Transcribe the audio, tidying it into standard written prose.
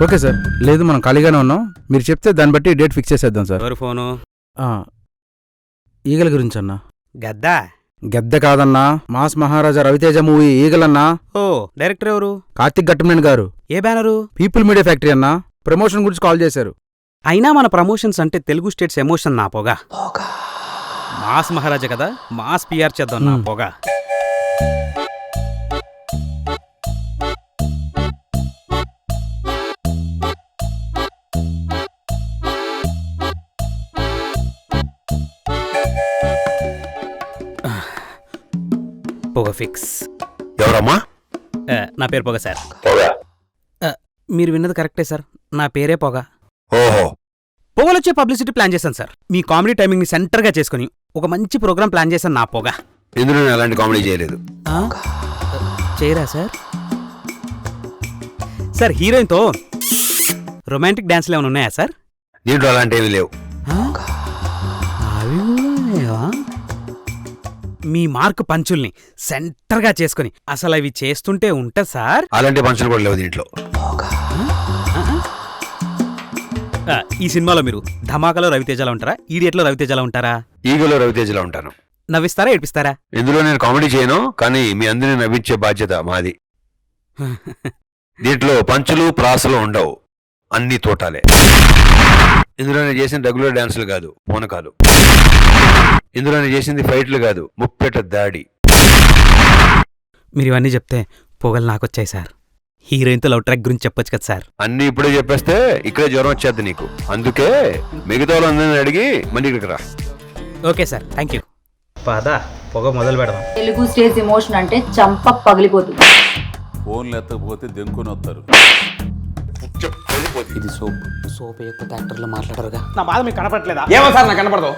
Okay sir. లేదు మనం ఖాళీగానే ఉన్నాం. మీరు చెప్తే దాన్ని బట్టి డేట్ ఫిక్స్ చేసేద్దాం సార్. ఎవరు ఫోను? ఈగల గురించి అన్నా. గద్దా? గెద్ద కాదన్నా, మాస్ మహారాజా రవితేజ మూవీ ఈగలన్నా. ఓ డైరెక్టర్ ఎవరు? కార్తిక్ గట్టమనేని గారు. ఏ బ్యానరు? పీపుల్ మీడియా ఫ్యాక్టరీ అన్నా. ప్రమోషన్ గురించి కాల్ చేశారు. అయినా మన ప్రమోషన్స్ అంటే తెలుగు స్టేట్స్ ఎమోషన్ నా పొగ. మాస్ మహారాజా కదా, మాస్ పిఆర్ చేద్దాం నా పొగ. పొగ ఫిక్స్. ఎవరమ్మా? నా పేరు పొగ సార్. పొగ? మీరు విన్నది కరెక్టే సార్, నా పేరే పొగ. ఓహో. పొగలొచ్చే పబ్లిసిటీ ప్లాన్ చేశాను సార్. మీ కామెడీ టైమింగ్ని సెంటర్గా చేసుకుని ఒక మంచి ప్రోగ్రామ్ ప్లాన్ చేశాను నా పొగ. ఇందులో నేను అలాంటి కామెడీ చేయలేదు. చేయరా సార్? సార్ హీరోయిన్తో రొమాంటిక్ డాన్స్లు ఏమైనా ఉన్నాయా సార్? దీంట్లో అలాంటివి లేవు. అవి ఉన్నాయా? మీ మార్క్ పంచుల్ని సెంటర్గా చేసుకుని అసలు అవి చేస్తుంటే ఉంటా సార్. అలాంటి పంచులు కూడా లేవు దీంట్లో. ఈ సినిమాలో మీరు ధమాకాలో రవితేజలా ఉంటారా, ఈడియట్లో రవితేజలా ఉంటారా? ఈగలో రవితేజలో ఉంటాను. నవ్విస్తారా ఏడిపిస్తారా? ఇందులో నేను కామెడీ చేయను, కానీ మీ అందరినీ నవ్వించే బాధ్యత మాది. దీంట్లో పంచులు ప్రాసలు ఉండవు, అన్ని తోటాలే. ఇందులో నేను చేసిన రెగ్యులర్ డాన్సులు కాదు, పూనకాలు. ఇందులో నేను చేసింది ఫైట్లు కాదు, ముప్పెట దాడి. మీరు ఇవన్నీ చెప్తే పొగలు నాకొచ్చాయి సార్. హీరోయిన్తో లవ్ ట్రాక్ గురించి చెప్పొచ్చు కదా సార్. అన్ని ఇప్పుడే చెప్పేస్తే ఇక్కడే జ్వరం వచ్చేద్ది నీకు. అందుకే మిగతా వాళ్ళందరినీ అడిగి మళ్ళీ ఇక్కడికి రా. Okay sir, thank you. పదా పొగ మొదలు పెడదాం. తెలుగు స్టేజ్ ఎమోషన్ అంటే చంప పగిలిపోతుంది. ఫోన్లు ఎత్తకపోతే దెనుకొని వస్తారు. ఇది సోప్. సోప్ ఎక్కువ యాక్టర్లు మాట్లాడరుగా. నా బాధ మీకు కనపడలేదా? ఏమో సార్ నాకు కనపడదు.